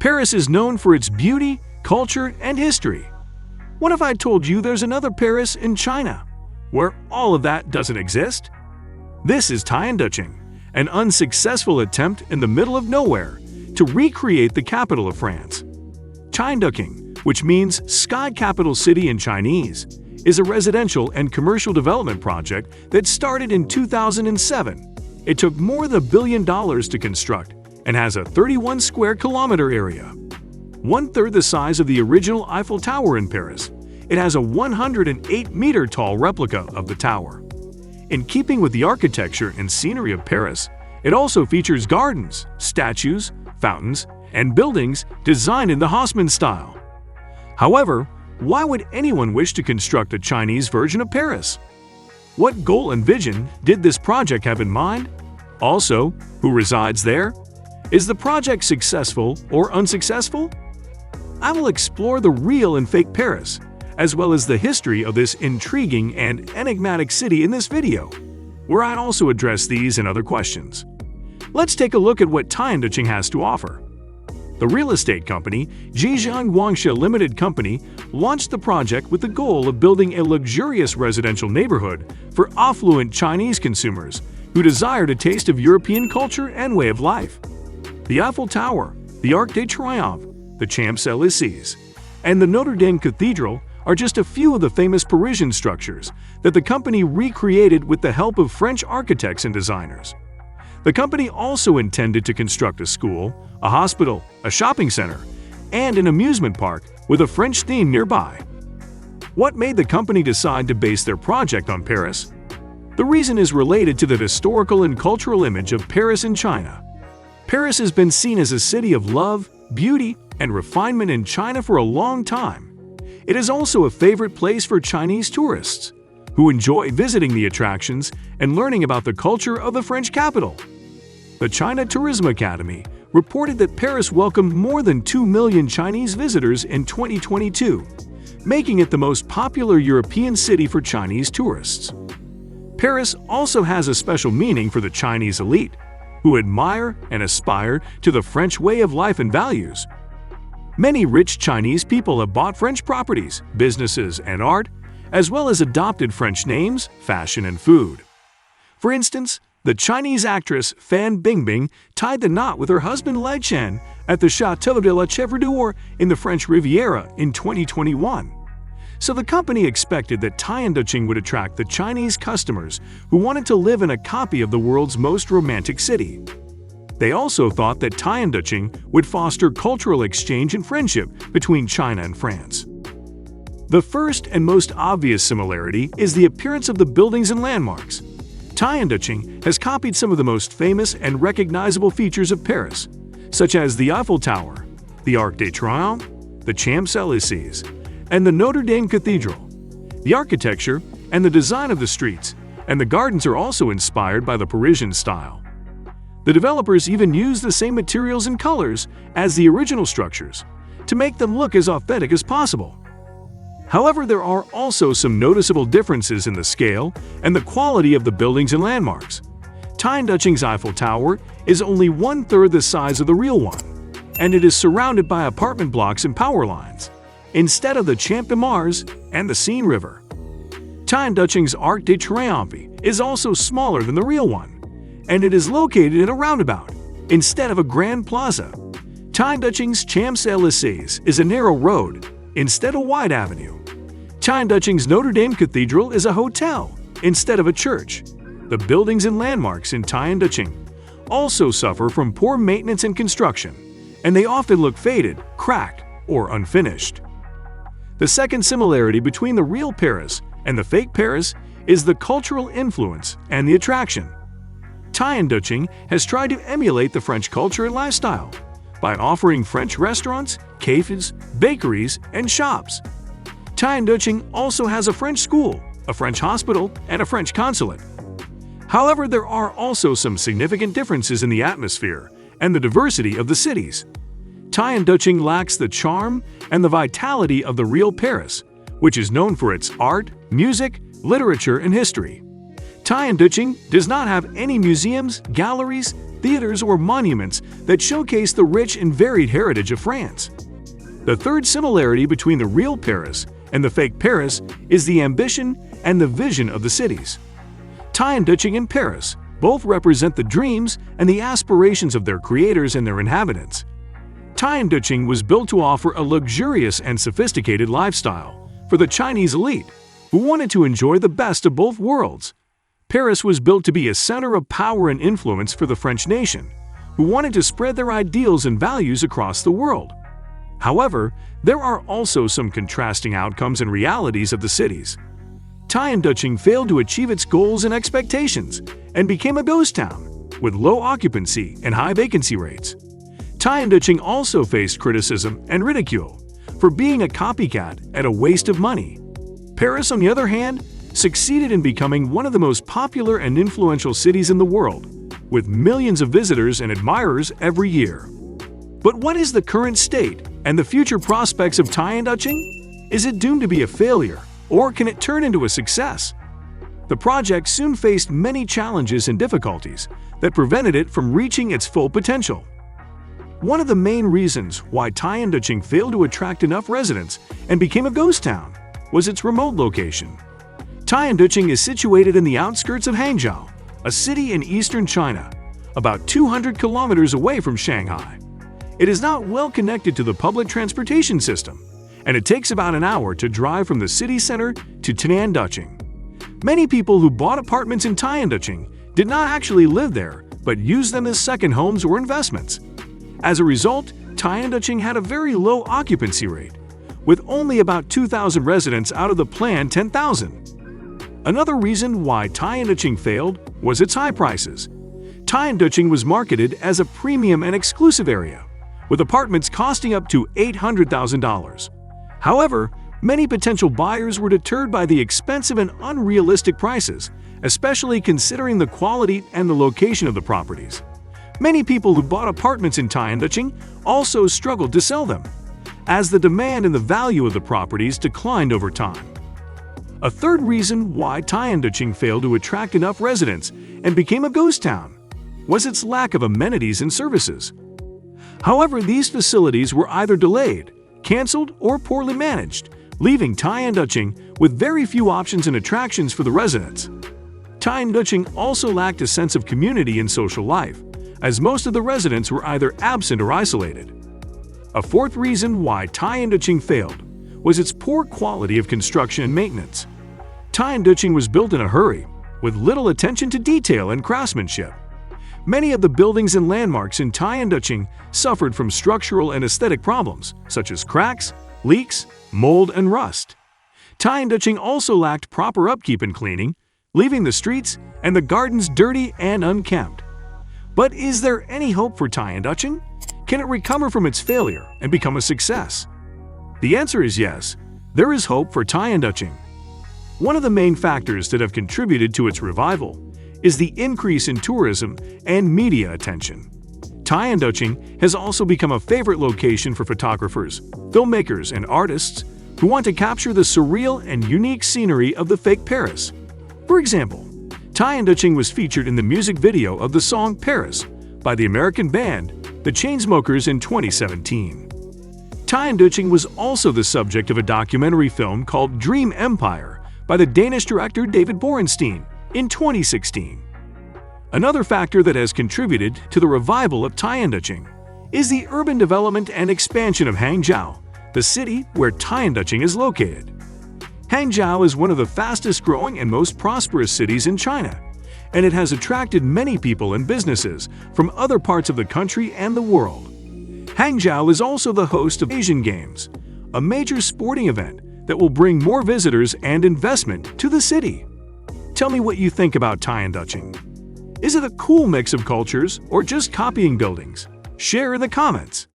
Paris is known for its beauty, culture, and history. What if I told you there's another Paris in China, where all of that doesn't exist? This is Tianducheng, an unsuccessful attempt in the middle of nowhere to recreate the capital of France. Tianducheng, which means Sky Capital City in Chinese, is a residential and commercial development project that started in 2007. It took more than $1 billion to construct and has a 31 square kilometer area. One-third the size of the original Eiffel Tower in Paris, it has a 108-meter tall replica of the tower. In keeping with the architecture and scenery of Paris, it also features gardens, statues, fountains, and buildings designed in the Haussmann style. However, why would anyone wish to construct a Chinese version of Paris? What goal and vision did this project have in mind? Also, who resides there? Is the project successful or unsuccessful? I will explore the real and fake Paris, as well as the history of this intriguing and enigmatic city in this video, where I'd also address these and other questions. Let's take a look at what Tianducheng has to offer. The real estate company, Zhejiang Guangxia Limited Company, launched the project with the goal of building a luxurious residential neighborhood for affluent Chinese consumers who desire a taste of European culture and way of life. The Eiffel Tower, the Arc de Triomphe, the Champs-Élysées, and the Notre Dame Cathedral are just a few of the famous Parisian structures that the company recreated with the help of French architects and designers. The company also intended to construct a school, a hospital, a shopping center, and an amusement park with a French theme nearby. What made the company decide to base their project on Paris? The reason is related to the historical and cultural image of Paris in China. Paris has been seen as a city of love, beauty, and refinement in China for a long time. It is also a favorite place for Chinese tourists, who enjoy visiting the attractions and learning about the culture of the French capital. The China Tourism Academy reported that Paris welcomed more than 2 million Chinese visitors in 2022, making it the most popular European city for Chinese tourists. Paris also has a special meaning for the Chinese elite, who admire and aspire to the French way of life and values. Many rich Chinese people have bought French properties, businesses, and art, as well as adopted French names, fashion, and food. For instance, the Chinese actress Fan Bingbing tied the knot with her husband Lai Chen at the Château de la Chèvre d'Or in the French Riviera in 2021. So the company expected that Tianducheng would attract the Chinese customers who wanted to live in a copy of the world's most romantic city. They also thought that Tianducheng would foster cultural exchange and friendship between China and France. The first and most obvious similarity is the appearance of the buildings and landmarks. Tianducheng has copied some of the most famous and recognizable features of Paris, such as the Eiffel Tower, the Arc de Triomphe, the Champs-Élysées, and the Notre Dame Cathedral. The architecture and the design of the streets and the gardens are also inspired by the Parisian style. The developers even use the same materials and colors as the original structures to make them look as authentic as possible. However, there are also some noticeable differences in the scale and the quality of the buildings and landmarks. Tianducheng's Eiffel Tower is only one-third the size of the real one, and it is surrounded by apartment blocks and power lines, instead of the Champs-Élysées and the Seine River. Tianducheng's Arc de Triomphe is also smaller than the real one, and it is located in a roundabout, instead of a grand plaza. Tianducheng's Champs-Élysées is a narrow road, instead of a wide avenue. Tianducheng's Notre Dame Cathedral is a hotel, instead of a church. The buildings and landmarks in Tianducheng also suffer from poor maintenance and construction, and they often look faded, cracked, or unfinished. The second similarity between the real Paris and the fake Paris is the cultural influence and the attraction. Tianducheng has tried to emulate the French culture and lifestyle by offering French restaurants, cafes, bakeries, and shops. Tianducheng also has a French school, a French hospital, and a French consulate. However, there are also some significant differences in the atmosphere and the diversity of the cities. Tianducheng lacks the charm and the vitality of the real Paris, which is known for its art, music, literature, and history. Tianducheng does not have any museums, galleries, theaters, or monuments that showcase the rich and varied heritage of France. The third similarity between the real Paris and the fake Paris is the ambition and the vision of the cities. Tianducheng and Paris both represent the dreams and the aspirations of their creators and their inhabitants. Tianducheng was built to offer a luxurious and sophisticated lifestyle for the Chinese elite who wanted to enjoy the best of both worlds. Paris was built to be a center of power and influence for the French nation, who wanted to spread their ideals and values across the world. However, there are also some contrasting outcomes and realities of the cities. Tianducheng failed to achieve its goals and expectations and became a ghost town, with low occupancy and high vacancy rates. Tianducheng also faced criticism and ridicule for being a copycat at a waste of money. Paris, on the other hand, succeeded in becoming one of the most popular and influential cities in the world, with millions of visitors and admirers every year. But what is the current state and the future prospects of Tianducheng? Is it doomed to be a failure, or can it turn into a success? The project soon faced many challenges and difficulties that prevented it from reaching its full potential. One of the main reasons why Tianducheng failed to attract enough residents and became a ghost town was its remote location. Tianducheng is situated in the outskirts of Hangzhou, a city in eastern China, about 200 kilometers away from Shanghai. It is not well connected to the public transportation system, and it takes about an hour to drive from the city center to Tianducheng. Many people who bought apartments in Tianducheng did not actually live there, but used them as second homes or investments. As a result, Tianducheng had a very low occupancy rate, with only about 2,000 residents out of the planned 10,000. Another reason why Tianducheng failed was its high prices. Tianducheng was marketed as a premium and exclusive area, with apartments costing up to $800,000. However, many potential buyers were deterred by the expensive and unrealistic prices, especially considering the quality and the location of the properties. Many people who bought apartments in Tianducheng also struggled to sell them, as the demand and the value of the properties declined over time. A third reason why Tianducheng failed to attract enough residents and became a ghost town was its lack of amenities and services. However, these facilities were either delayed, canceled, or poorly managed, leaving Tianducheng with very few options and attractions for the residents. Tianducheng also lacked a sense of community and social life, as most of the residents were either absent or isolated. A fourth reason why Tianducheng failed was its poor quality of construction and maintenance. Tianducheng was built in a hurry, with little attention to detail and craftsmanship. Many of the buildings and landmarks in Tianducheng suffered from structural and aesthetic problems, such as cracks, leaks, mold, and rust. Tianducheng also lacked proper upkeep and cleaning, leaving the streets and the gardens dirty and unkempt. But is there any hope for Tianducheng? Can it recover from its failure and become a success? The answer is yes, there is hope for Tianducheng. One of the main factors that have contributed to its revival is the increase in tourism and media attention. Tianducheng has also become a favorite location for photographers, filmmakers, and artists who want to capture the surreal and unique scenery of the fake Paris. For example, Tianducheng was featured in the music video of the song Paris by the American band The Chainsmokers in 2017. Tianducheng was also the subject of a documentary film called Dream Empire by the Danish director David Borenstein in 2016. Another factor that has contributed to the revival of Tianducheng is the urban development and expansion of Hangzhou, the city where Tianducheng is located. Hangzhou is one of the fastest-growing and most prosperous cities in China, and it has attracted many people and businesses from other parts of the country and the world. Hangzhou is also the host of Asian Games, a major sporting event that will bring more visitors and investment to the city. Tell me what you think about Tianducheng. Is it a cool mix of cultures or just copying buildings? Share in the comments.